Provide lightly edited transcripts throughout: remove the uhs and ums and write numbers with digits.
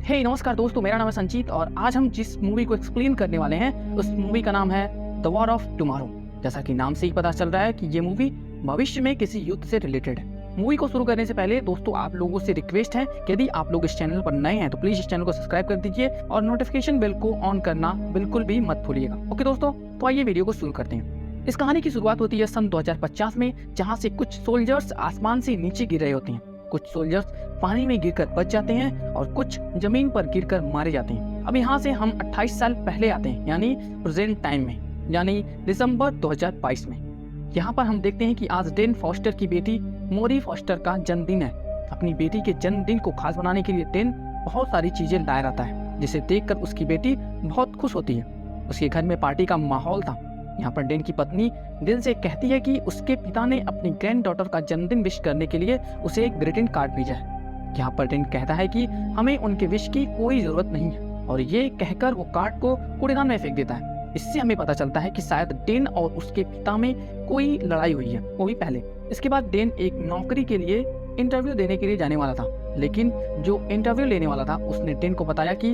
हे नमस्कार दोस्तों, मेरा नाम है संजीत और आज हम जिस मूवी को एक्सप्लेन करने वाले हैं उस मूवी का नाम है द वॉर ऑफ टुमारो। जैसा कि नाम से ही पता चल रहा है कि ये मूवी भविष्य में किसी युद्ध से रिलेटेड है। मूवी को शुरू करने से पहले दोस्तों आप लोगों से रिक्वेस्ट है कि यदि आप लोग इस चैनल पर नए हैं तो प्लीज इस चैनल को सब्सक्राइब कर दीजिए और नोटिफिकेशन बेल को ऑन करना बिल्कुल भी मत भूलिएगा। ओके दोस्तों, तो आइए वीडियो को शुरू करते हैं। इस कहानी की शुरुआत होती है सन 2050 में, जहाँ से कुछ सोल्जर्स आसमान से नीचे गिर रहे होते हैं। कुछ सोल्जर्स पानी में गिरकर बच जाते हैं और कुछ जमीन पर गिरकर मारे जाते हैं। अब यहाँ से हम 28 साल पहले आते हैं, यानी प्रेजेंट टाइम में, यानी दिसंबर 2022 में। यहाँ पर हम देखते हैं कि आज डेन फॉस्टर की बेटी मोरी फॉस्टर का जन्मदिन है। अपनी बेटी के जन्मदिन को खास बनाने के लिए डेन बहुत सारी चीजें लाया रहता है, जिसे देखकर उसकी बेटी बहुत खुश होती है। उसके घर में पार्टी का माहौल था। यहाँ पर डेन की पत्नी दिल से कहती है कि उसके पिता ने अपनी ग्रैंड डॉटर का जन्मदिन विश करने के लिए उसे एक ग्रीटिंग कार्ड भेजा है। यहाँ पर डेन कहता है कि हमें उनके विश की कोई जरूरत नहीं है, और ये कहकर वो कार्ड को कूड़ेदान में फेंक देता है। इससे हमें पता चलता है कि शायद डेन और उसके पिता में कोई लड़ाई हुई है, वो भी पहले। इसके बाद डेन एक नौकरी के लिए इंटरव्यू देने के लिए जाने वाला था, लेकिन जो इंटरव्यू लेने वाला था उसने डेन को बताया कि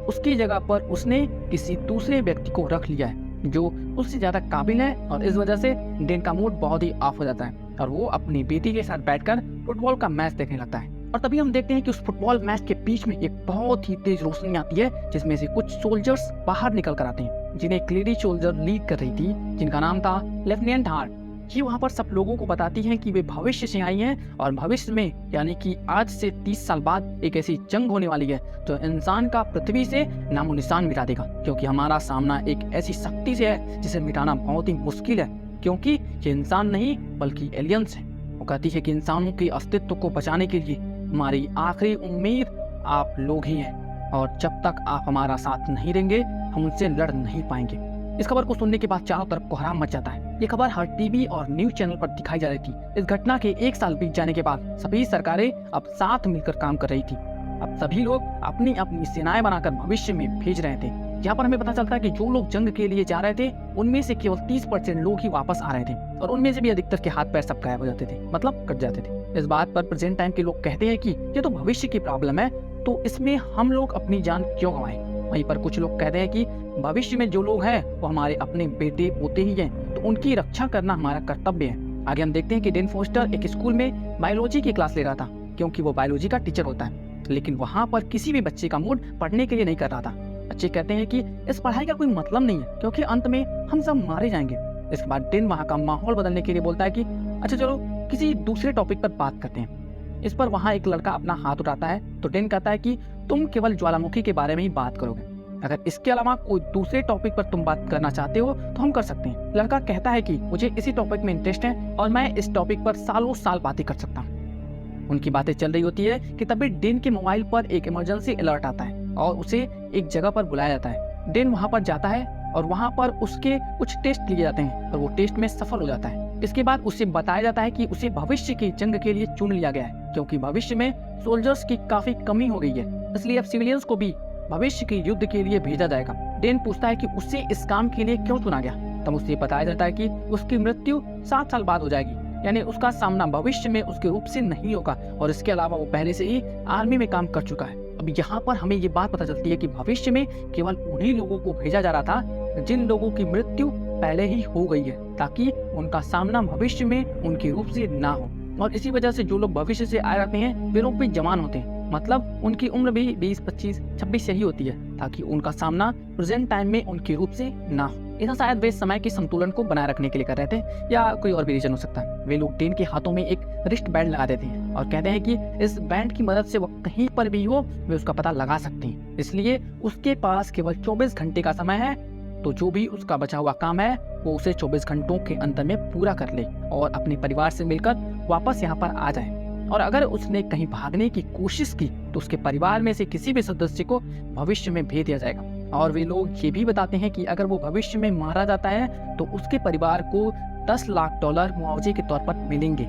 उसकी जगह पर उसने किसी दूसरे व्यक्ति को रख लिया है जो उससे ज्यादा काबिल है, और इस वजह से डेन का मूड बहुत ही ऑफ हो जाता है और वो अपनी बेटी के साथ बैठकर फुटबॉल का मैच देखने लगता है। और तभी हम देखते हैं कि उस फुटबॉल मैच के बीच में एक बहुत ही तेज रोशनी आती है, जिसमें से कुछ सोल्जर्स बाहर निकल कर आते हैं, जिन्हें एक लेडी सोल्जर लीड कर रही थी, जिनका नाम था लेफ्टिनेंट हार्ट। ये वहाँ पर सब लोगों को बताती हैं कि वे भविष्य से आई हैं और भविष्य में, यानी कि आज से 30 साल बाद एक ऐसी जंग होने वाली है तो इंसान का पृथ्वी से नामो निशान मिटा देगा, क्योंकि हमारा सामना एक ऐसी शक्ति से है जिसे मिटाना बहुत ही मुश्किल है, क्योंकि ये इंसान नहीं बल्कि एलियंस है। वो कहती है कि इंसानों के अस्तित्व को बचाने के लिए हमारी आखिरी उम्मीद आप लोग ही हैं, और जब तक आप हमारा साथ नहीं देंगे हम उनसे लड़ नहीं पाएंगे। इस खबर को सुनने के बाद चारों तरफ कोहराम मच जाता है। ये खबर हर टीवी और न्यूज चैनल पर दिखाई जा रही थी। इस घटना के 1 साल बीत जाने के बाद सभी सरकारें अब साथ मिलकर काम कर रही थी। अब सभी लोग अपनी अपनी सेनाएं बनाकर भविष्य में भेज रहे थे। यहाँ पर हमें पता चलता है कि जो लोग जंग के लिए जा रहे थे उनमें से केवल 30% लोग ही वापस आ रहे थे, और उनमें से भी अधिकतर के हाथ पैर सब गायब हो जाते थे, मतलब कट जाते थे। इस बात पर प्रेजेंट टाइम के लोग कहते हैं कि ये तो भविष्य की प्रॉब्लम है, तो इसमें हम लोग अपनी जान क्यों गंवाएं। वहीं पर कुछ लोग कहते हैं कि भविष्य में जो लोग हैं वो हमारे अपने बेटे पोते ही हैं, तो उनकी रक्षा करना हमारा कर्तव्य है। आगे हम देखते हैं कि डेन फॉस्टर एक स्कूल में बायोलॉजी की क्लास ले रहा था, क्योंकि वो बायोलॉजी का टीचर होता है, लेकिन वहाँ पर किसी भी बच्चे का मूड पढ़ने के लिए नहीं कर रहा था। बच्चे कहते हैं कि इस पढ़ाई का कोई मतलब नहीं है, क्योंकि अंत में हम सब मारे जाएंगे। इसके बाद डेन वहाँ का माहौल बदलने के लिए बोलता है कि अच्छा चलो किसी दूसरे टॉपिक पर बात करते हैं। इस पर वहाँ एक लड़का अपना हाथ उठाता है, तो डेन कहता है कि तुम केवल ज्वालामुखी के बारे में ही बात करोगे, अगर इसके अलावा कोई दूसरे टॉपिक पर तुम बात करना चाहते हो तो हम कर सकते हैं। लड़का कहता है कि मुझे इसी टॉपिक में इंटरेस्ट है और मैं इस टॉपिक पर सालों साल बातें कर सकता हूँ। उनकी बातें चल रही होती है कि तभी डेन के मोबाइल पर एक इमरजेंसी अलर्ट आता है और उसे एक जगह पर बुलाया जाता है। डेन वहाँ पर जाता है और वहाँ पर उसके कुछ टेस्ट लिए जाते हैं और वो टेस्ट में सफल हो जाता है। इसके बाद उसे बताया जाता है कि उसे भविष्य की जंग के लिए चुन लिया गया है, क्योंकि भविष्य में सोल्जर्स की काफी कमी हो गई है, इसलिए अब सिविलियंस को भी भविष्य के युद्ध के लिए भेजा जाएगा। डेन पूछता है कि उसे इस काम के लिए क्यों चुना गया, तब उसे बताया जाता है कि उसकी मृत्यु 7 साल बाद हो जाएगी, यानी उसका सामना भविष्य में उसके रूप से नहीं होगा, और इसके अलावा वो पहले से ही आर्मी में काम कर चुका है। अब यहाँ पर हमें ये बात पता चलती है कि भविष्य में केवल उन्हीं लोगों को भेजा जा रहा था जिन लोगों की मृत्यु पहले ही हो गई है, ताकि उनका सामना भविष्य में उनके रूप से ना हो। और इसी वजह से जो लोग भविष्य से आए रहते हैं वे लोग भी जवान होते हैं, मतलब उनकी उम्र भी 20, 25, 26 से ही होती है, ताकि उनका सामना प्रेजेंट टाइम में उनके रूप से ना हो। ऐसा शायद वे समय के संतुलन को बनाए रखने के लिए कर रहे थे, या कोई और भी रीजन हो सकता है। वे लोग डेन के हाथों में एक रिस्ट बैंड लगा देते हैं और कहते हैं कि इस बैंड की मदद से वो कहीं पर भी हो वे उसका पता लगा सकते हैं, इसलिए उसके पास केवल 24 घंटे का समय है, तो जो भी उसका बचा हुआ काम है वो उसे 24 घंटों के अंतर में पूरा कर ले और अपने परिवार से मिलकर वापस यहाँ पर आ जाए। और अगर उसने कहीं भागने की कोशिश की तो उसके परिवार में से किसी भी सदस्य को भविष्य में भेज दिया जाएगा। और वे लोग ये भी बताते हैं कि अगर वो भविष्य में मारा जाता है तो उसके परिवार को $10 लाख मुआवजे के तौर पर मिलेंगे।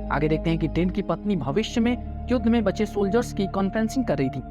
आगे देखते हैं कि डेन की पत्नी भविष्य में युद्ध में बचे सोल्जर्स की कॉन्फ्रेंसिंग कर रही थी।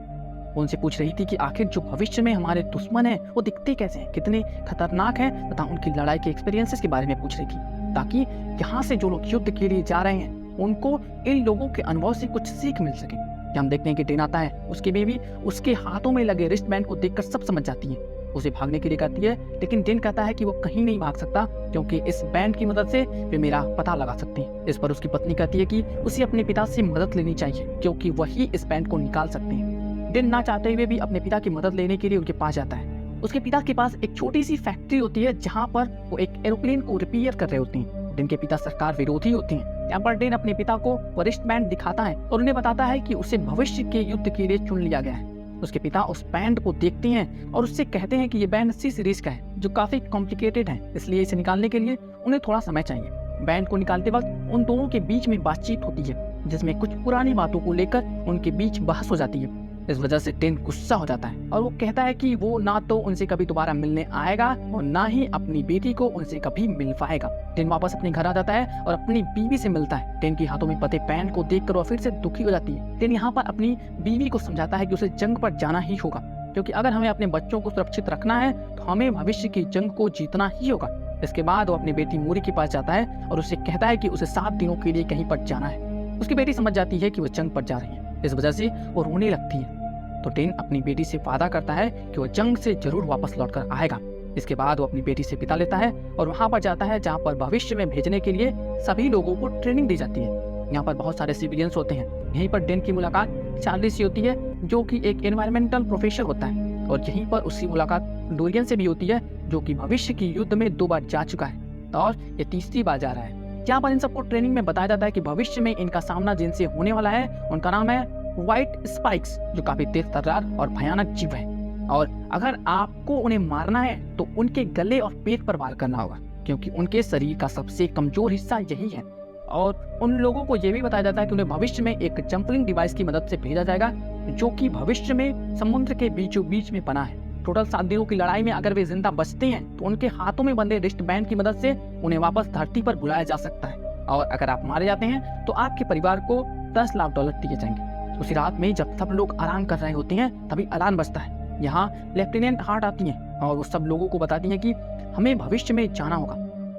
उनसे पूछ रही थी कि आखिर जो भविष्य में हमारे दुश्मन हैं वो दिखते कैसे हैं, कितने खतरनाक हैं, तथा उनकी लड़ाई के एक्सपीरियंसेस के बारे में पूछ रही थी, ताकि यहाँ से जो लोग युद्ध के लिए जा रहे हैं उनको इन लोगों के अनुभव से कुछ सीख मिल सके। क्या हम देखते हैं कि डेन आता है, उसकी बेबी उसके हाथों में लगे रिस्ट बैंड को देखकर सब समझ जाती है, उसे भागने के लिए कहती है, लेकिन डेन कहता है कि वो कहीं नहीं भाग सकता क्योंकि इस बैंड की मदद से वे मेरा पता लगा सकते हैं। इस पर उसकी पत्नी कहती है कि उसे अपने पिता से मदद लेनी चाहिए क्योंकि वही इस बैंड को निकाल सकते हैं। डेन ना चाहते हुए भी अपने पिता की मदद लेने के लिए उनके पास जाता है। उसके पिता के पास एक छोटी सी फैक्ट्री होती है जहाँ पर वो एक एरोप्लेन को रिपेयर कर रहे होते हैं। डेन के पिता सरकार विरोधी होते हैं। यहाँ पर डेन अपने पिता को वरिष्ठ बैंड दिखाता है और उन्हें बताता है कि उसे भविष्य के युद्ध के लिए चुन लिया गया है। उसके पिता उस बैंड को देखते हैं और उससे कहते हैं कि ये बैंड सी सीरीज का है जो काफी कॉम्प्लिकेटेड है, इसलिए इसे निकालने के लिए उन्हें थोड़ा समय चाहिए। बैंड को निकालते वक्त उन दोनों के बीच में बातचीत होती है जिसमें कुछ पुरानी बातों को लेकर उनके बीच बहस हो जाती है। इस वजह से डेन गुस्सा हो जाता है और वो कहता है कि वो ना तो उनसे कभी दोबारा मिलने आएगा और ना ही अपनी बेटी को उनसे कभी मिल पाएगा। डेन वापस अपने घर आ जाता है और अपनी बीवी से मिलता है। डेन के हाथों में पते बैंड को देखकर वो फिर से दुखी हो जाती है। डेन यहाँ पर अपनी बीवी को समझाता है कि उसे जंग पर जाना ही होगा क्योंकि अगर हमें अपने बच्चों को सुरक्षित रखना है तो हमें भविष्य की जंग को जीतना ही होगा। इसके बाद वो अपनी बेटी मूरी के पास जाता है और उसे कहता है कि उसे 7 दिनों के लिए कहीं पर जाना है। उसकी बेटी समझ जाती है कि वो जंग पर जा रही है, इस वजह से वो रोने लगती है। तो डेन अपनी बेटी से वादा करता है कि वो जंग से जरूर वापस लौटकर आएगा। इसके बाद वो अपनी बेटी से विदा लेता है और वहां पर जाता है जहां पर भविष्य में भेजने के लिए सभी लोगों को ट्रेनिंग दी जाती है। यहाँ पर बहुत सारे सिविलियंस होते हैं। यहीं पर डेन की मुलाकात चार्ली से होती है जो कि एक एनवायरमेंटल प्रोफेसर होता है और यहीं पर उसकी मुलाकात डोरियन से भी होती है जो कि भविष्य की युद्ध में 2 बार जा चुका है और ये 3री बार जा रहा है। यहाँ पर इन सबको ट्रेनिंग में बताया जाता है कि भविष्य में इनका सामना जिनसे होने वाला है उनका नाम है व्हाइट स्पाइक्स, जो काफी तेज तर्रार और भयानक जीव है और अगर आपको उन्हें मारना है तो उनके गले और पेट पर वार करना होगा क्योंकि उनके शरीर का सबसे कमजोर हिस्सा यही है। और उन लोगों को यह भी बताया जाता है कि उन्हें भविष्य में एक जंपलिंग डिवाइस की मदद से भेजा जाएगा जो कि भविष्य में समुद्र के बीचों बीच में बना है। टोटल 7 दिनों की लड़ाई में अगर वे जिंदा बचते हैं तो उनके हाथों में बंधे रिस्ट बैंड की मदद से उन्हें वापस धरती पर बुलाया जा सकता है और अगर आप मारे जाते हैं तो आपके परिवार को $10 लाख दिए जाएंगे। उसी रात में जब सब लोग आराम कर रहे होते हैं तभी अलार्म बजता है। यहाँ लेफ्टिनेंट हार्ट आती हैं और वो सब लोगों को बताती हैं कि हमें भविष्य में जाना होगा।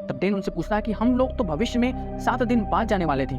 तब डेन उनसे पूछता है कि हम लोग तो भविष्य में 7 दिन बाद जाने वाले थे,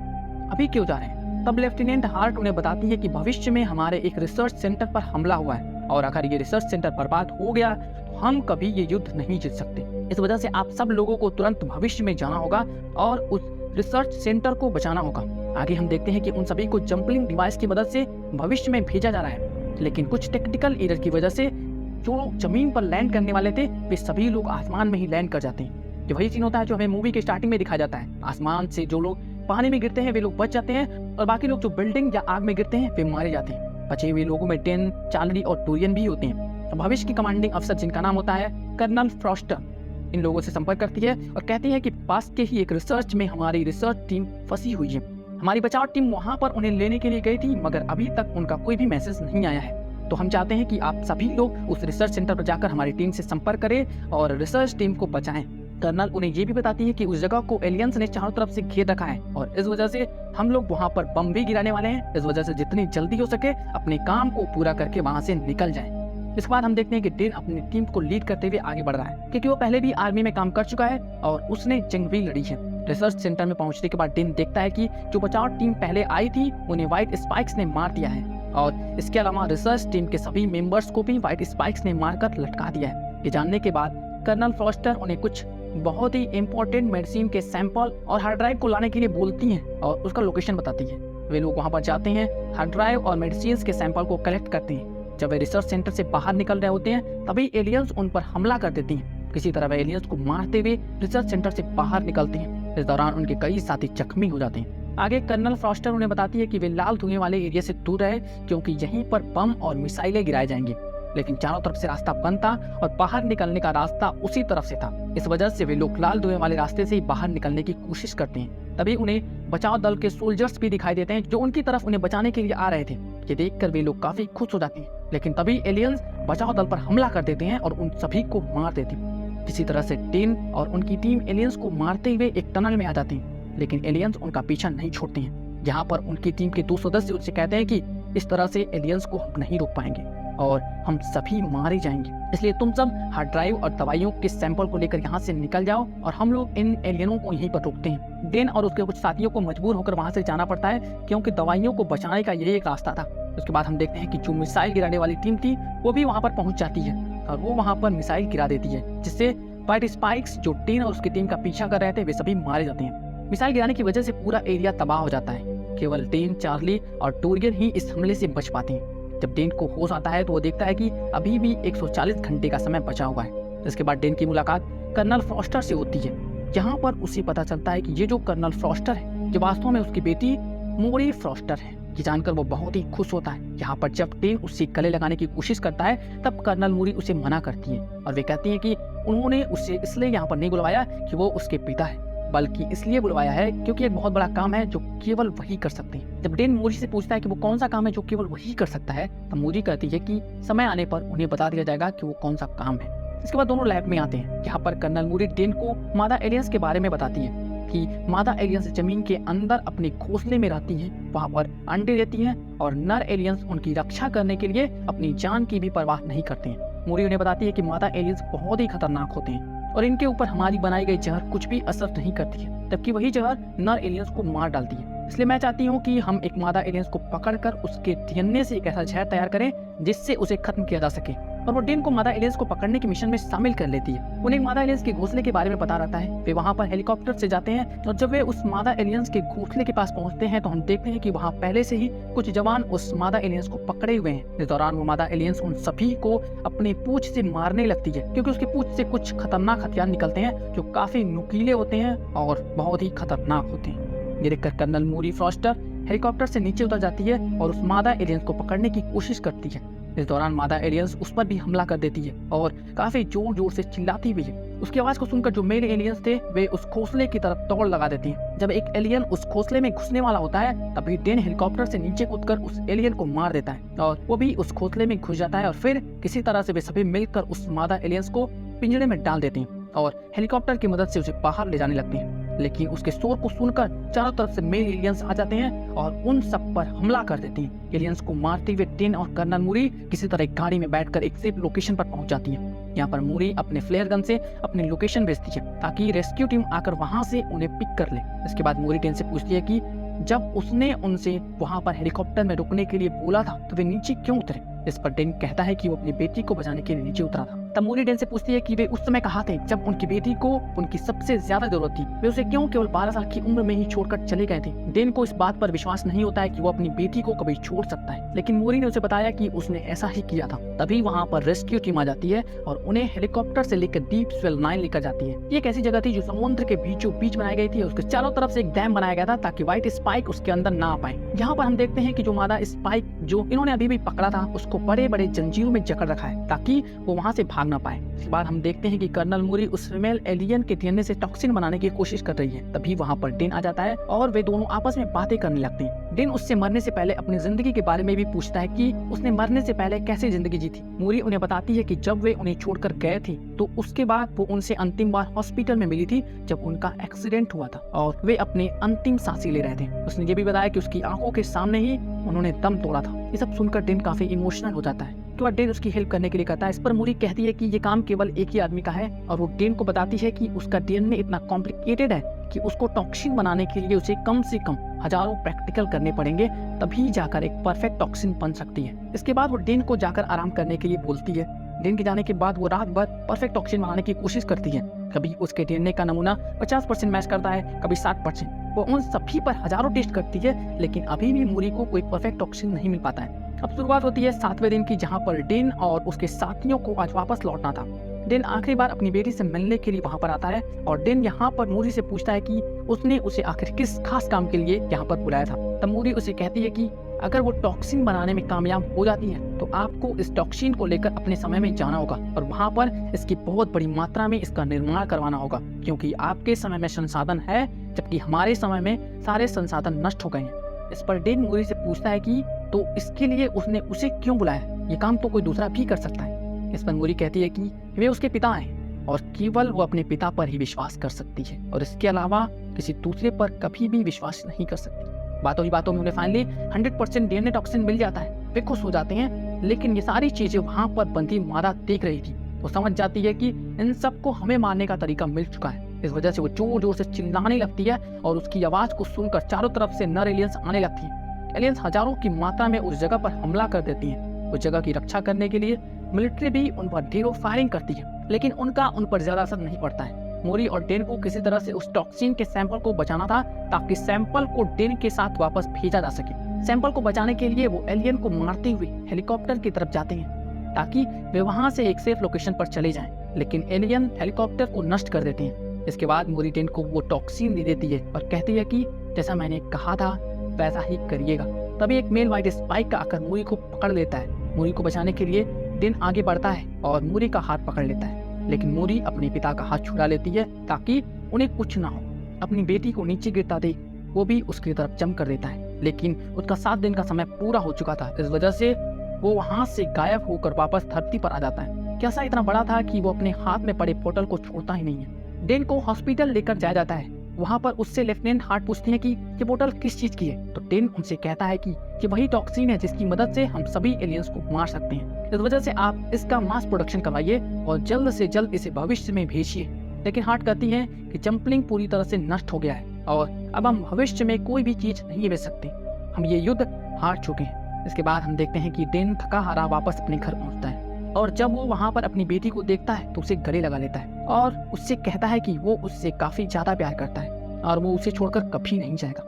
अभी क्यों जा रहे हैं? तब लेफ्टिनेंट हार्ट उन्हें बताती है कि भविष्य में हमारे एक रिसर्च सेंटर पर हमला हुआ है और अगर ये रिसर्च सेंटर बर्बाद हो गया तो हम कभी ये युद्ध नहीं जीत सकते। इस वजह से आप सब लोगों को तुरंत भविष्य में जाना होगा और उस रिसर्च सेंटर को बचाना होगा। आगे हम देखते हैं कि उन सभी को जंपलिंग डिवाइस की मदद से भविष्य में भेजा जा रहा है, लेकिन कुछ टेक्निकल एरर की वजह से जो लोग जमीन पर लैंड करने वाले थे वे सभी लोग आसमान में ही लैंड कर जाते हैं। जो वही सीन होता है जो हमें मूवी के स्टार्टिंग में दिखाया जाता है। आसमान से जो लोग पानी में गिरते हैं वे लोग बच जाते हैं और बाकी लोग जो बिल्डिंग या आग में गिरते हैं वे मारे जाते हैं। बचे हुए लोगों में डेन, चार्ली और डोरियन भी होते हैं। भविष्य की कमांडिंग अफसर जिनका नाम होता है कर्नल फ्रॉस्टर इन लोगों से संपर्क करती है और कहती है कि पास के ही एक रिसर्च में हमारी रिसर्च टीम फंसी हुई है। हमारी बचाव टीम वहां पर उन्हें लेने के लिए गई थी मगर अभी तक उनका कोई भी मैसेज नहीं आया है। तो हम चाहते हैं कि आप सभी लोग उस रिसर्च सेंटर पर जाकर हमारी टीम से संपर्क करें और रिसर्च टीम को बचाएं। कर्नल उन्हें ये भी बताती है कि उस जगह को एलियंस ने चारों तरफ से घेर रखा है और इस वजह से हम लोग वहां पर बम भी गिराने वाले हैं। इस वजह से जितनी जल्दी हो सके अपने काम को पूरा करके वहां से निकल जाएं। इसके बाद हम देखते हैं कि डेन अपनी टीम को लीड करते हुए आगे बढ़ रहा है क्योंकि वो पहले भी आर्मी में काम कर चुका है और उसने जंग भी लड़ी है। रिसर्च सेंटर में पहुंचने के बाद डेन देखता है कि जो बचाव टीम पहले आई थी उन्हें व्हाइट स्पाइक्स ने मार दिया है और इसके अलावा रिसर्च टीम के सभी मेंबर्स को भी व्हाइट स्पाइक्स ने मारकर लटका दिया है। ये जानने के बाद कर्नल फ्रॉस्टर उन्हें कुछ बहुत ही इंपॉर्टेंट मेडिसिन के सैंपल और हार्ड ड्राइव को लाने के लिए बोलती हैं और उसका लोकेशन बताती है। वे लोग वहां पर जाते हैं, हार्ड ड्राइव और मेडिसिन के सैंपल को कलेक्ट करते हैं। जब वे रिसर्च सेंटर से बाहर निकल रहे होते हैं तभी एलियंस उन पर हमला कर देती हैं। किसी तरह वे एलियंस को मारते हुए रिसर्च सेंटर से बाहर निकलते हैं। इस दौरान उनके कई साथी जख्मी हो जाते हैं। आगे कर्नल फ्रॉस्टर उन्हें बताती है कि वे लाल धुएं वाले एरिया से दूर रहे क्योंकि यहीं पर बम और मिसाइलें गिराए जाएंगे, लेकिन चारों तरफ से रास्ता बंद था और बाहर निकलने का रास्ता उसी तरफ से था। इस वजह से वे लोग लाल धुएं वाले रास्ते से ही बाहर निकलने की कोशिश करते हैं। तभी उन्हें बचाव दल के सोल्जर्स भी दिखाई देते हैं जो उनकी तरफ उन्हें बचाने के लिए आ रहे थे। ये देखकर वे लोग काफी खुश हो जाते हैं, लेकिन तभी एलियंस बचाव दल पर हमला कर देते हैं और उन सभी को मार देते हैं। किसी तरह से डेन और उनकी टीम एलियंस को मारते हुए एक टनल में आ जाते हैं, लेकिन एलियंस उनका पीछा नहीं छोड़ते हैं। यहाँ पर उनकी टीम के 2 सदस्य उनसे कहते हैं कि इस तरह से एलियंस को हम नहीं रोक पाएंगे और हम सभी मारे जाएंगे, इसलिए तुम सब हार्ड ड्राइव और दवाइयों के सैंपल को लेकर यहाँ से निकल जाओ और हम लोग इन एलियनों को यहीं पर रोकते हैं। डेन और उसके कुछ साथियों को मजबूर होकर वहां से जाना पड़ता है क्योंकि दवाइयों को बचाने का यही एक रास्ता था। उसके बाद हम देखते हैं कि जो मिसाइल गिराने वाली टीम थी वो भी वहाँ पर पहुँच जाती है और वो वहाँ पर मिसाइल गिरा देती है, जिससे वाइट स्पाइक्स जो डेन और उसकी टीम का पीछा कर रहे थे वे सभी मारे जाते हैं। मिसाइल गिराने की वजह से पूरा एरिया तबाह हो जाता है। केवल डेन, चार्ली और टोरियन ही इस हमले से बच पाते हैं। जब डेन को होश आता है तो वो देखता है कि अभी भी 140 घंटे का समय बचा हुआ है। इसके बाद डेन की मुलाकात कर्नल फ्रॉस्टर से होती है। यहाँ पर उसे पता चलता है कि ये जो कर्नल फ्रॉस्टर है ये वास्तव में उसकी बेटी मोरी फ्रॉस्टर है। ये जानकर वो बहुत ही खुश होता है। यहाँ पर जब डेन उससे गले लगाने की कोशिश करता है तब कर्नल मोरी उसे मना करती है और वे कहती है कि उन्होंने उसे इसलिए यहाँ पर नहीं बुलवाया कि वो उसके पिता है, बल्कि इसलिए बुलवाया है क्योंकि एक बहुत बड़ा काम है जो केवल वही कर सकते हैं। जब डेन मोरी से पूछता है कि वो कौन सा काम है जो केवल वही कर सकता है, तब मोरी कहती है कि समय आने पर उन्हें बता दिया जाएगा कि वो कौन सा काम है। इसके बाद दोनों लैब में आते हैं। यहाँ पर कर्नल मोरी डेन को मादा एलियंस के बारे में बताती है कि मादा एलियंस जमीन के अंदर अपने घोंसले में रहती हैं, वहाँ पर अंडे देती हैं और नर एलियंस उनकी रक्षा करने के लिए अपनी जान की भी परवाह नहीं करते हैं। मोरी उन्हें बताती है कि मादा एलियंस बहुत ही खतरनाक होते हैं और इनके ऊपर हमारी बनाई गई जहर कुछ भी असर नहीं करती है, जबकि वही जहर नर एलियंस को मार डालती है। इसलिए मैं चाहती हूँ कि हम एक मादा एलियंस को पकड़कर उसके डीएनए से एक ऐसा जहर तैयार करें जिससे उसे खत्म किया जा सके। और वो डेन को मादा एलियंस को पकड़ने के मिशन में शामिल कर लेती है। उन्हें मादा एलियंस के घोंसले के बारे में पता रहता है। वे वहाँ पर हेलीकॉप्टर से जाते हैं और जब वे उस मादा एलियंस के घोंसले के पास पहुँचते हैं तो हम देखते हैं कि वहाँ पहले से ही कुछ जवान उस मादा एलियंस को पकड़े हुए हैं। इस दौरान वो मादा एलियंस उन सभी को अपनी पूंछ से मारने लगती है, क्योंकि उसकी पूंछ से कुछ खतरनाक हथियार निकलते हैं जो काफी नुकीले होते हैं और बहुत ही खतरनाक होते हैं। ये देखकर कर्नल मोरी फ्रॉस्टर हेलीकॉप्टर से नीचे उतर जाती है और उस मादा एलियंस को पकड़ने की कोशिश करती है। इस दौरान मादा एलियंस उस पर भी हमला कर देती है और काफी जोर जोर से चिल्लाती भी है। उसकी आवाज को सुनकर जो मेल एलियंस थे वे उस घोंसले की तरफ दौड़ लगा देती हैं। जब एक एलियन उस घोंसले में घुसने वाला होता है तभी डेन हेलीकॉप्टर से नीचे कूदकर उस एलियन को मार देता है और वो भी उस घोंसले में घुस जाता है और फिर किसी तरह से वे सभी मिलकर उस मादा एलियंस को पिंजरे में डाल देते हैं और हेलीकॉप्टर की मदद से उसे बाहर ले जाने लगते हैं। लेकिन उसके शोर को सुनकर चारों तरफ से मेल एलियंस आ जाते हैं और उन सब पर हमला कर देते हैं। एलियंस को मारते हुए डेन और कर्नल मोरी किसी तरह एक गाड़ी में बैठकर एक सेफ लोकेशन पर पहुंच जाती है। यहाँ पर मोरी अपने फ्लेयर गन से अपनी लोकेशन भेजती है ताकि रेस्क्यू टीम आकर वहां से उन्हें पिक कर ले। इसके बाद मोरी डेन से पूछती है कि जब उसने उनसे वहां पर हेलीकॉप्टर में रुकने के लिए बोला था तो वे नीचे क्यों उतरे। इस पर डेन कहता है कि वो अपनी बेटी को बचाने के लिए नीचे उतरा था। तब मोरी डेन से पूछती है कि वे उस समय कहाँ थे जब उनकी बेटी को उनकी सबसे ज्यादा जरूरत थी। वे उसे क्यों केवल 12 साल की उम्र में ही छोड़कर चले गए थे। डेन को इस बात पर विश्वास नहीं होता है कि वो अपनी बेटी को कभी छोड़ सकता है, लेकिन मोरी ने उसे बताया कि उसने ऐसा ही किया था। तभी वहाँ पर रेस्क्यू टीम आ जाती है और उन्हें हेलीकॉप्टर से लेकर डीप स्वेल 9 लेकर जाती है। ये एक ऐसी जगह थी जो समुद्र के बीचों बीच बनाई गई थी। उसके चारों तरफ से एक डैम बनाया गया था ताकि व्हाइट स्पाइक उसके अंदर ना आ पाए। यहाँ पर हम देखते हैं कि जो मादा स्पाइक जो इन्होंने अभी भी पकड़ा था उसको बड़े बड़े जंजीरों में जकड़ रखा है ताकि वो वहाँ से भाग ना पाए। इसके बाद हम देखते हैं कि कर्नल मोरी उस फीमेल एलियन के डीएनए से टॉक्सिन बनाने की कोशिश कर रही है। तभी वहाँ पर डेन आ जाता है और वे दोनों आपस में बातें करने लगते हैं। डेन उससे मरने से पहले अपनी जिंदगी के बारे में भी पूछता है कि उसने मरने से पहले कैसे जिंदगी जी थी। मोरी उन्हें बताती है कि जब वे उन्हें छोड़कर गए थे तो उसके बाद वो उनसे अंतिम बार हॉस्पिटल में मिली थी जब उनका एक्सीडेंट हुआ था और वे अपने अंतिम सांसें ले रहे थे। उसने ये भी बताया कि उसकी आंखों के सामने ही उन्होंने दम तोड़ा था। ये सब सुनकर डेन काफी इमोशनल हो जाता है। तो डेन उसकी हेल्प करने के लिए कहता है। इस पर मोरी कहती है कि ये काम केवल एक ही आदमी का है और वो डेन को बताती है कि उसका डीएनए इतना कॉम्प्लिकेटेड है कि उसको टॉक्सिन बनाने के लिए उसे कम से कम हजारों प्रैक्टिकल करने पड़ेंगे, तभी जाकर एक परफेक्ट टॉक्सिन बन सकती है। इसके बाद वो डेन को जाकर आराम करने के लिए बोलती है। डेन के जाने के बाद वो रात भर परफेक्ट टॉक्सिन बनाने की कोशिश करती है। कभी उसके डीएनए का नमूना 50% मैच करता है, कभी 60%। वो उन सभी पर हजारों टेस्ट करती है, लेकिन अभी भी मोरी को कोई परफेक्ट टॉक्सिन नहीं मिल पाता है। अब शुरुआत होती है 7वें दिन की, जहाँ पर डेन और उसके साथियों को आज वापस लौटना था। डेन आखिरी बार अपनी बेटी से मिलने के लिए वहाँ पर आता है और डेन यहाँ पर मोरी से पूछता है कि उसने उसे आखिर किस खास काम के लिए यहाँ पर बुलाया था। तब मोरी उसे कहती है कि अगर वो टॉक्सिन बनाने में कामयाब हो जाती है तो आपको इस टॉक्सिन को लेकर अपने समय में जाना होगा और वहाँ पर इसकी बहुत बड़ी मात्रा में इसका निर्माण करवाना होगा, क्योंकि आपके समय में संसाधन है जबकि हमारे समय में सारे संसाधन नष्ट हो गए हैं। इस पर डेन मोरी से पूछता है कि तो इसके लिए उसने उसे क्यों बुलाया, ये काम तो कोई दूसरा भी कर सकता है। इस पर मोरी कहती है कि वे उसके पिता हैं और केवल वो अपने पिता पर ही विश्वास कर सकती है और इसके अलावा किसी दूसरे पर कभी भी विश्वास नहीं कर सकती। बातों ही बातों में उन्हें फाइनली 100% डीएनए टॉक्सिन मिल जाता है। वे खुश हो जाते हैं, लेकिन ये सारी चीजें वहाँ पर बंधी मादा देख रही थी। वो समझ जाती है कि इन सबको हमें मारने का तरीका मिल चुका है। इस वजह से वो जोर जोर से चिल्लाने लगती है और उसकी आवाज को सुनकर चारों तरफ से नर एलियंस आने लगती है। एलियंस हजारों की मात्रा में उस जगह पर हमला कर देती हैं। उस जगह की रक्षा करने के लिए मिलिट्री भी उन पर ढेरों फायरिंग करती है, लेकिन उनका उन पर ज्यादा असर नहीं पड़ता है। मोरी और डेन को किसी तरह से उस टॉक्सिन के सैंपल को बचाना था, ताकि सैंपल को डेन के साथ वापस भेजा जा सके। सैंपल को बचाने के लिए वो एलियन को मारते हुए हेलीकॉप्टर की तरफ जाते हैं, ताकि वे वहां से एक सेफ लोकेशन पर चले जाएं। लेकिन एलियन हेलीकॉप्टर को नष्ट कर देते हैं। इसके बाद मोरी डेन को वो टॉक्सिन दे देती है और कहती है कि जैसा मैंने कहा था वैसा ही करिएगा। तभी एक मेल वाइट स्पाइक आकर मोरी को पकड़ लेता है। मोरी को बचाने के लिए डेन आगे बढ़ता है और मोरी का हाथ पकड़ लेता है, लेकिन मोरी अपने पिता का हाथ छुड़ा लेती है ताकि उन्हें कुछ ना हो। अपनी बेटी को नीचे गिरता देख वो भी उसकी तरफ जंप कर देता है, लेकिन उसका 7 दिन का समय पूरा हो चुका था। इस वजह से वो वहां से गायब होकर वापस धरती पर आ जाता है। कैसा इतना बड़ा था कि वो अपने हाथ में पड़े बोतल को छोड़ता ही नहीं है। डेन को हॉस्पिटल लेकर जाया जाता है। वहां पर उससे लेफ्टिनेंट हार्ट पूछते हैं कि ये बोतल किस चीज की है, तो डेन उनसे कहता है कि ये वही टॉक्सिन है जिसकी मदद से हम सभी एलियंस को मार सकते हैं। इस वजह से आप इसका मास प्रोडक्शन करवाइए और जल्द से जल्द इसे भविष्य में भेजिए। लेकिन हार्ट कहती है कि जंपलिंग पूरी तरह से नष्ट हो गया है और अब हम भविष्य में कोई भी चीज नहीं बेच सकते। हम ये युद्ध हार चुके हैं। इसके बाद हम देखते हैं कि डेन थका हारा वापस अपने घर पहुंचता है और जब वो वहां पर अपनी बेटी को देखता है तो उसे गले लगा लेता है और उससे कहता है कि वो उससे काफी ज्यादा प्यार करता है और वो उसे छोड़कर कभी नहीं जाएगा।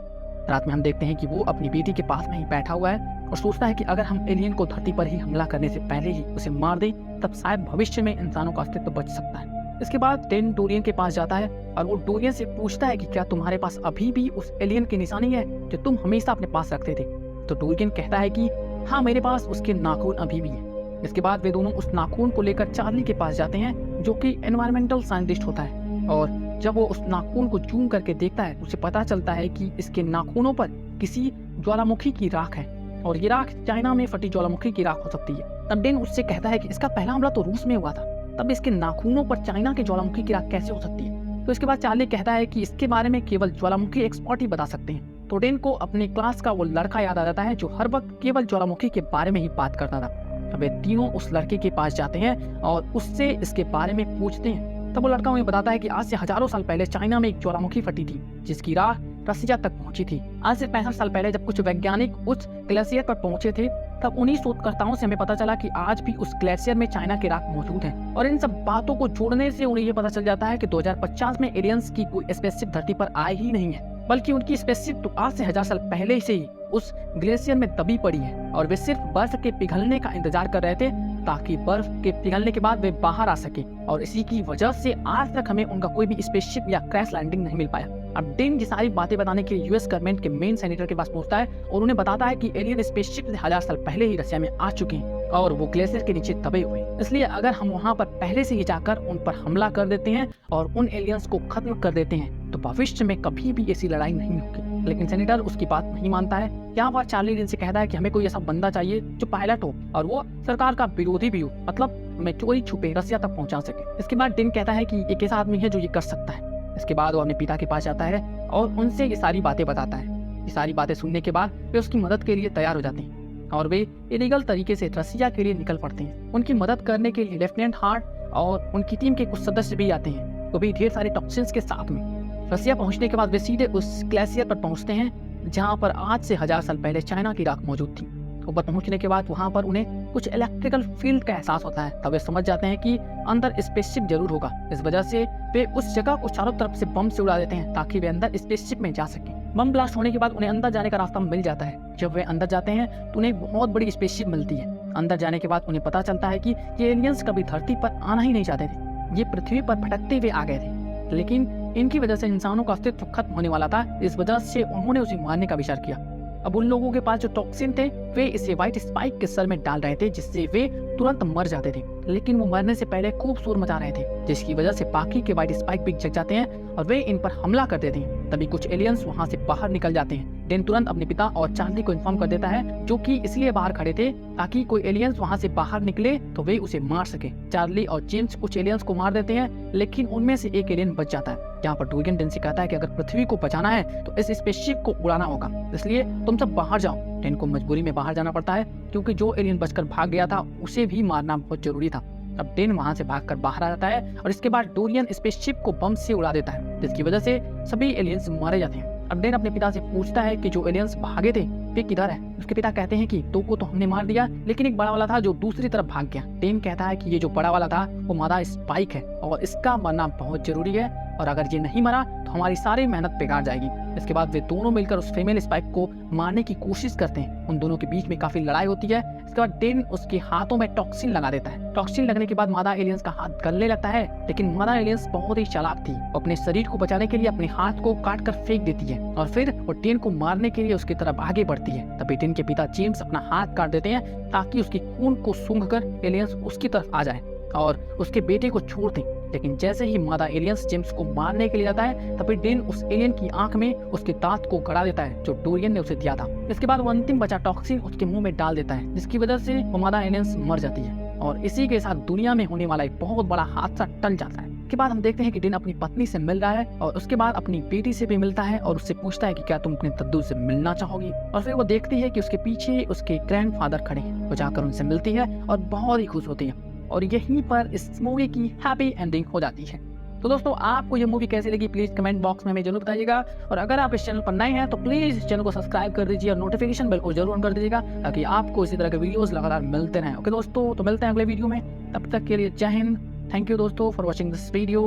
रात में हम देखते हैं कि वो अपनी बेटी के पास में ही बैठा हुआ है और सोचता है कि अगर हम एलियन को धरती पर ही हमला करने से पहले ही उसे मार दें तब शायद भविष्य में इंसानों का अस्तित्व बच सकता है। इसके बाद डेन डोरियन के पास जाता है और वो डोरियन से पूछता है कि क्या तुम्हारे पास अभी भी उस एलियन की निशानी है जो तुम हमेशा अपने पास रखते थे। तो डोरियन कहता है कि हाँ, मेरे पास उसके नाखून अभी भी है। इसके बाद वे दोनों उस नाखून को लेकर चार्ली के पास जाते हैं जो कि एनवायरमेंटल साइंटिस्ट होता है, और जब वो उस नाखून को जूम करके देखता है उसे पता चलता है कि इसके नाखूनों पर किसी ज्वालामुखी की राख है और ये राख चाइना में फटी ज्वालामुखी की राख हो सकती है। तब डेन उससे कहता है कि इसका पहला हमला तो रूस में हुआ था, तब इसके नाखूनों पर चाइना के ज्वालामुखी की राख कैसे हो सकती है। तो इसके बाद चार्ली कहता है कि इसके बारे में केवल ज्वालामुखी एक्सपर्ट ही बता सकते हैं। तो डेन को अपने क्लास का वो लड़का याद आ जाता है जो हर वक्त केवल ज्वालामुखी के बारे में ही बात करता था। अब वे तीनों उस लड़के के पास जाते हैं और उससे इसके बारे में पूछते हैं। तब वो लड़का उन्हें बताता है कि आज से हजारों साल पहले चाइना में एक ज्वालामुखी फटी थी जिसकी राह रसिया तक पहुंची थी। आज से 65 साल पहले जब कुछ वैज्ञानिक उस ग्लेशियर पर पहुंचे थे तब उन्हीं शोधकर्ताओं से हमें पता चला कि आज भी उस ग्लेशियर में चाइना की राख मौजूद है। और इन सब बातों को जोड़ने से उन्हें ये पता चल जाता है कि 2050 में एलियंस की कोई स्पेसशिप धरती पर आई ही नहीं है, बल्कि उनकी स्पेसशिप तो आज से 1000 साल पहले से ही उस ग्लेशियर में दबी पड़ी है और वे सिर्फ बर्फ के पिघलने का इंतजार कर रहे थे ताकि बर्फ के पिघलने के बाद वे बाहर आ सके। और इसी की वजह से आज तक हमें उनका कोई भी स्पेसशिप या क्रैश लैंडिंग नहीं मिल पाया। अब डेन ये सारी बातें बताने के लिए यूएस गवर्नमेंट के मेन सेनेटर के पास पहुंचता है और उन्हें बताता है कि एलियन स्पेसशिप से 1000 साल पहले ही रसिया में आ चुके हैं और वो ग्लेशियर के नीचे दबे हुए। इसलिए अगर हम वहां पर पहले से ही जाकर उन पर हमला कर देते हैं और उन एलियंस को खत्म कर देते हैं तो भविष्य में कभी भी ऐसी लड़ाई नहीं होगी। लेकिन सेनेटर उसकी बात नहीं मानता है। यहाँ पर चार्ली डेन से कहता है कि हमें कोई ऐसा बंदा चाहिए जो पायलट हो और वो सरकार का विरोधी भी हो, मतलब हमें चोरी छुपे रसिया तक पहुंचा सके। इसके बाद डेन कहता है कि एक ऐसा आदमी है जो ये कर सकता है। इसके बाद वो अपने पिता के पास जाता है और उनसे ये सारी बातें बताता है। ये सारी बातें सुनने के बाद वे उसकी मदद के लिए तैयार हो जाते हैं और वे इलीगल तरीके से रसिया के लिए निकल पड़ते हैं। उनकी मदद करने के लिए लेफ्टिनेंट हार्ट और उनकी टीम के कुछ सदस्य भी आते हैं, वो भी ढेर सारे टॉक्सिन्स के साथ में। रसिया पहुंचने के बाद वे सीधे उस ग्लेशियर पर पहुंचते हैं जहां पर आज से 1000 साल पहले चाइना की राख मौजूद थी। ऊपर पहुंचने के बाद वहां पर उन्हें कुछ इलेक्ट्रिकल फील्ड का एहसास होता है। तब वे समझ जाते हैं कि अंदर स्पेसशिप जरूर होगा। इस वजह से वे उस जगह को चारों तरफ से बम से उड़ा देते हैं ताकि वे अंदर स्पेसशिप में जा सकें। बम ब्लास्ट होने के बाद उन्हें अंदर जाने का रास्ता मिल जाता है। जब वे अंदर जाते हैं तो उन्हें बहुत बड़ी स्पेसशिप मिलती है। अंदर जाने के बाद उन्हें पता चलता है कि ये एलियंस कभी धरती पर आना ही नहीं चाहते थे, ये पृथ्वी पर भटकते हुए आ गए थे, लेकिन इनकी वजह से इंसानों का अस्तित्व खत्म होने वाला था। इस वजह से उन्होंने उसे मारने का विचार किया। अब उन लोगों के पास जो टॉक्सिन थे वे इसे व्हाइट स्पाइक के सर में डाल रहे थे जिससे वे तुरंत मर जाते थे, लेकिन वो मरने से पहले खूब शोर मचा रहे थे जिसकी वजह से बाकी के व्हाइट स्पाइक भी जग जाते हैं और वे इन पर हमला कर देते हैं। तभी कुछ एलियंस वहां से बाहर निकल जाते हैं। डेन तुरंत अपने पिता और चार्ली को इन्फॉर्म कर देता है जो कि इसलिए बाहर खड़े थे ताकि कोई एलियंस वहां से बाहर निकले तो वे उसे मार सके। चार्ली और जेम्स कुछ एलियंस को मार देते हैं लेकिन उनमें से एक एलियन बच जाता है। यहाँ पर डोरियन डेन से कहता है कि अगर पृथ्वी को बचाना है तो इस स्पेसशिप को उड़ाना होगा, इसलिए तुम सब बाहर जाओ। डेन को मजबूरी में बाहर जाना पड़ता है क्योंकि जो एलियन बचकर भाग गया था उसे भी मारना बहुत जरूरी था। अब डेन वहां से भागकर बाहर आ जाता है और इसके बाद डोरियन स्पेसशिप को बम से उड़ा देता है जिसकी वजह से सभी एलियंस मारे जाते हैं। अब डेन अपने पिता से पूछता है कि जो एलियंस भागे थे वे किधर है? उसके पिता कहते हैं कि दो को तो हमने मार दिया, लेकिन एक बड़ा वाला था जो दूसरी तरफ भाग गया। डेन कहता है कि ये जो बड़ा वाला था वो मादा स्पाइक है और इसका मरना बहुत जरूरी है, और अगर ये नहीं मरा तो हमारी सारी मेहनत बेकार जाएगी। इसके बाद वे दोनों मिलकर उस फीमेल स्पाइक को मारने की कोशिश करते हैं। उन दोनों के बीच में काफी लड़ाई होती है। इसके बाद डेन उसके हाथों में टॉक्सिन लगा देता है। टॉक्सिन लगने के बाद मादा एलियंस का हाथ गलने लगता है, लेकिन मादा एलियंस बहुत ही चालाक थी। वो अपने शरीर को बचाने के लिए अपने हाथ को काट कर फेंक देती है और फिर वो डेन को मारने के लिए उसकी तरफ आगे बढ़ती है। तभी डेन के पिता जेम्स अपना हाथ काट देते हैं ताकि उसके खून को सूंघकर एलियंस उसकी तरफ आ जाए और उसके बेटे को छोड़ दें। लेकिन जैसे ही मादा एलियंस जेम्स को मारने के लिए जाता है, तभी डेन उस एलियन की आंख में उसके दांत को गड़ा देता है जो डोरियन ने उसे दिया था। इसके बाद वो अंतिम बचा टॉक्सिन उसके मुंह में डाल देता है, जिसकी वजह से वो मादा एलियंस मर जाती है और इसी के साथ दुनिया में होने वाला एक बहुत बड़ा हादसा टल जाता है। के बाद हम देखते हैं कि डेन अपनी पत्नी से मिल रहा है और उसके बाद अपनी बेटी से भी मिलता है और उससे पूछता है कि क्या तुम अपने दद्दू से मिलना चाहोगी। और फिर वो देखती है कि उसके पीछे उसके ग्रैंडफादर खड़े हैं। वो जाकर उनसे मिलती है और बहुत ही खुश होती है और यहीं पर इस मूवी की हैप्पी एंडिंग हो जाती है। तो दोस्तों, आपको ये मूवी कैसी लगी प्लीज कमेंट बॉक्स में हमें जरूर बताइएगा, और अगर आप इस चैनल पर नए हैं तो प्लीज इस चैनल को सब्सक्राइब कर दीजिए और नोटिफिकेशन बेल को जरूर ऑन कर दीजिएगा ताकि आपको इसी तरह के वीडियोस लगातार मिलते रहें। ओके दोस्तों, तो मिलते हैं अगले वीडियो में, तब तक के लिए जय हिंद। थैंक यू दोस्तों फॉर वॉचिंग दिस वीडियो।